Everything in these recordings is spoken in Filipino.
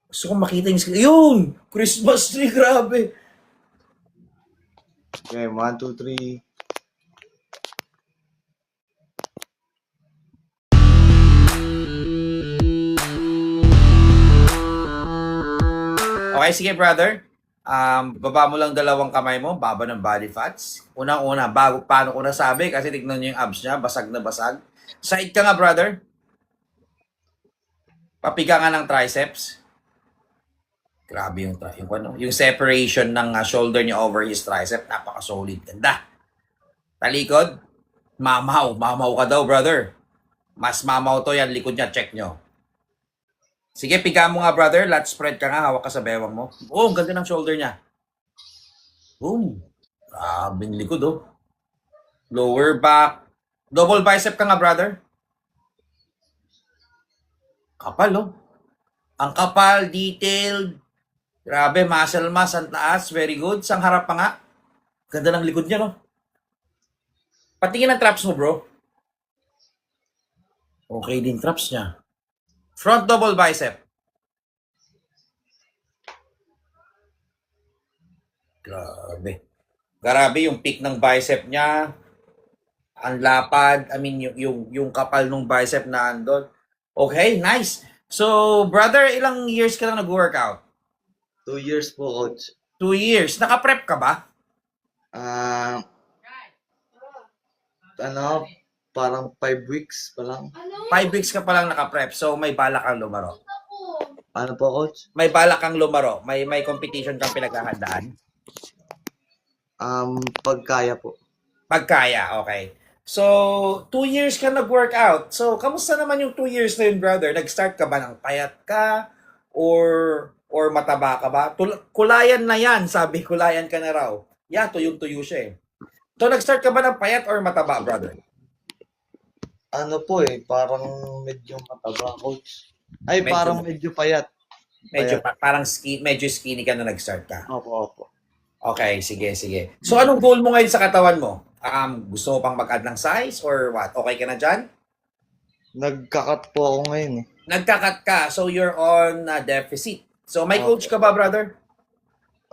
Gusto kong makita yung screen. Yun! Christmas tree, grabe. Okay, 1, 2, 3. Okay, sige brother. Baba mo lang dalawang kamay mo, baba ng body fats. Unang-una, bago paano ko nasabi kasi tignan niyo yung abs niya, basag na basag. Side ka nga brother. Papiga nga ng triceps. Grabe yung separation ng shoulder niya over his tricep, napaka-solid. Ganda. Talikod, mamaw ka daw brother. Mas mamaw to yan, likod niya, check nyo. Sige, piga mo nga brother, lat spread ka nga, hawak ka sa bewang mo. Oh, ang ganda ng shoulder niya. Boom. Grabing likod oh. Lower back. Double bicep ka nga brother. Kapal oh. Ang kapal, detailed. Grabe, muscle mass, ang taas. Very good. Sang harap pa nga. Ganda ng likod niya no. Patingin ang traps mo bro. Okay din traps niya. Front double bicep. Grabe. Grabe yung peak ng bicep niya. Ang lapad, I mean yung kapal ng bicep na andon. Okay, nice. So, brother, ilang years ka lang nag-workout? 2 years po, coach. 2 years. Naka-prep ka ba? Ah, ano, parang 5 weeks pa lang. 5 weeks ka pa lang naka-prep. So, may balak kang lumaro. Ano po, coach? May balak kang lumaro. May competition kang pinaghahandaan. Pagkaya po. Pagkaya, okay. So, 2 years ka nag-workout. So, kamusta naman yung 2 years na yun, brother? Nag-start ka ba ng payat ka? Or mataba ka ba? Kulayan na yan, sabi. Kulayan ka na raw. Yeah, tuyong-tuyo siya eh. So, nag-start ka ba ng payat or mataba, brother? Ano po parang medyo mataba, coach. Ay, Medyo, parang medyo payat. medyo Payat. parang medyo skinny ka na nag-start ka. Opo, opo. Okay, sige, sige. So, anong goal mo ngayon sa katawan mo? Gusto mo pang mag-add ng size or what? Okay ka na dyan? Nagkakat po ako ngayon eh. Nagkakat ka, so you're on deficit. So, may coach ka ba, brother?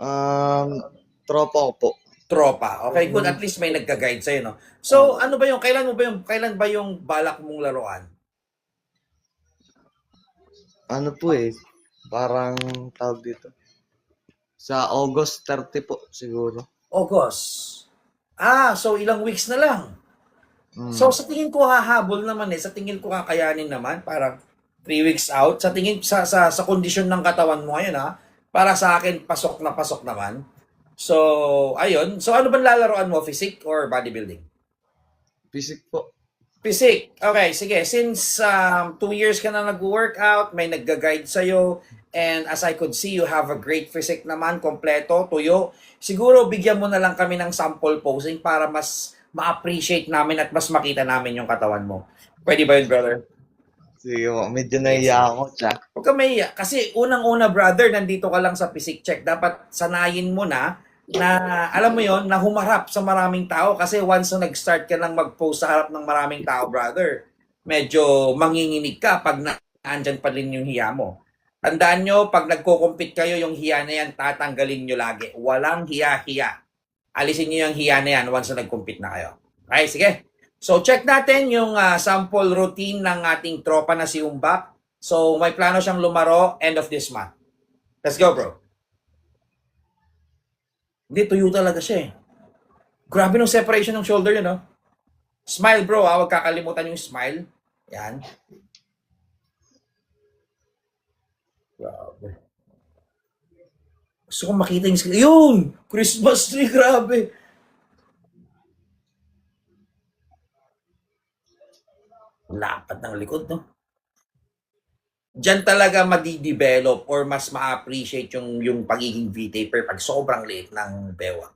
Um, Tropa ko po. Tropa. Okay, good. At least may nagka-guide sa'yo, no? So, ano ba yung, kailan ba yung balak mong laruan? Ano po parang tawag dito. Sa August 30 po, siguro. August. So ilang weeks na lang. So, sa tingin ko hahabol naman sa tingin ko kakayanin naman, parang 3 weeks out. Sa tingin, sa kondisyon ng katawan mo ngayon, para sa akin, pasok na pasok naman. So, ayun. So, ano bang lalaroan mo? Physique or bodybuilding? Physique po. Physique. Okay, sige. Since 2 years ka na nag-workout, may nagga-guide sa'yo, and as I could see, you have a great physique naman, kompleto, tuyo. Siguro, bigyan mo na lang kami ng sample posing para mas ma-appreciate namin at mas makita namin yung katawan mo. Pwede ba yun, brother? Sige po, medyo nahiya ako, tsak. Huwag ka mahiya. Kasi unang-una, brother, nandito ka lang sa physique check. Dapat sanayin mo na alam mo yon na humarap sa maraming tao. Kasi once na nag-start ka lang mag-post sa harap ng maraming tao, brother, medyo manginginig ka pag naandyan pa rin yung hiya mo. Tandaan nyo, pag nagko-compete kayo, yung hiya na yan, tatanggalin nyo lagi. Walang hiya-hiya. Alisin nyo yung hiya na yan once na nag-compete na kayo. Okay, sige. So, check natin yung sample routine ng ating tropa na si Umbak. So, may plano siyang lumaro end of this month. Let's go, bro. Hindi, tuyo talaga siya eh. Grabe nung separation ng shoulder yun, no? Smile, bro, Huwag kakalimutan yung smile. Yan. Grabe. Gusto kong makita yung screen. Yun! Christmas tree, grabe. Lapat ng likod, no? Diyan talaga madi-develop or mas ma-appreciate yung pagiging V-taper pag sobrang liit ng bewang.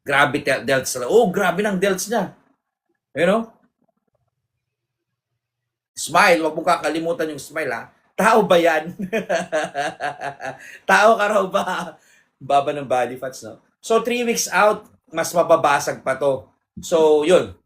Grabe delts na. Oh, grabe ng delts niya. You know? Smile, wag mo kakalimutan yung smile, Tao ba yan? Tao ka raw ba? Baba ng body fats, no? So, 3 weeks out, mas mababasag pa to. So, yun.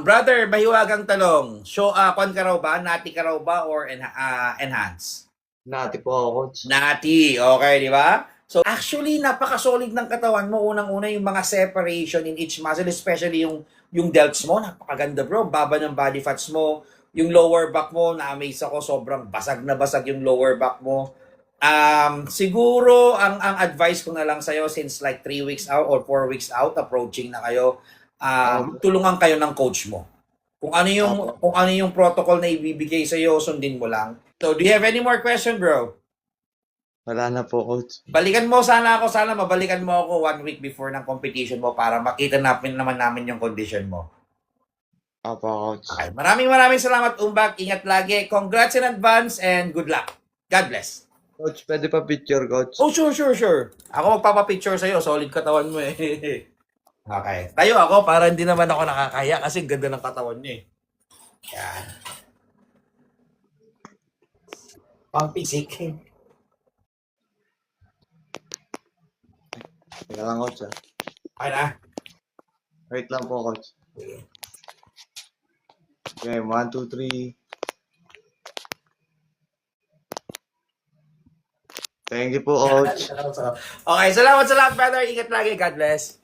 Brother, mahiwagang tanong. Kon ka raw ba? Nati ka raw ba? Or enhance? Nati po ako, coach. Nati, okay, di ba? So, actually, napaka-solid ng katawan mo. Unang-una, yung mga separation in each muscle, especially yung delts mo, napakaganda bro. Baba ng body fats mo. Yung lower back mo, na-amaze ako, sobrang basag na basag yung lower back mo. Siguro, ang advice ko na lang sa'yo, since like 3 weeks out or 4 weeks out, approaching na kayo, Opo. tulungan kayo ng coach mo. Opo. Kung ano yung protocol na ibibigay sa iyo, sundin mo lang. So, do you have any more question, bro? Wala na po, coach. Balikan mo sana ako, sana mabalikan mo ako 1 week before ng competition mo para makita naman namin yung condition mo. Opo, coach. Okay. Maraming salamat, Umbak. Ingat lagi. Congrats in advance and good luck. God bless. Coach, pwede pa picture, coach? Oh, sure. Ako magpapapicture sa'yo. Solid katawan mo eh. Okay. Tayo ako para hindi naman ako nakakaya kasi ganda ng katawan niya eh. Yan. Pang-pisik. Teka lang, coach. Okay na. Wait lang po, coach. Okay, 1, 2, 3. Thank you po, coach. Okay, salamat sa lahat, brother. Ingat lagi. God bless.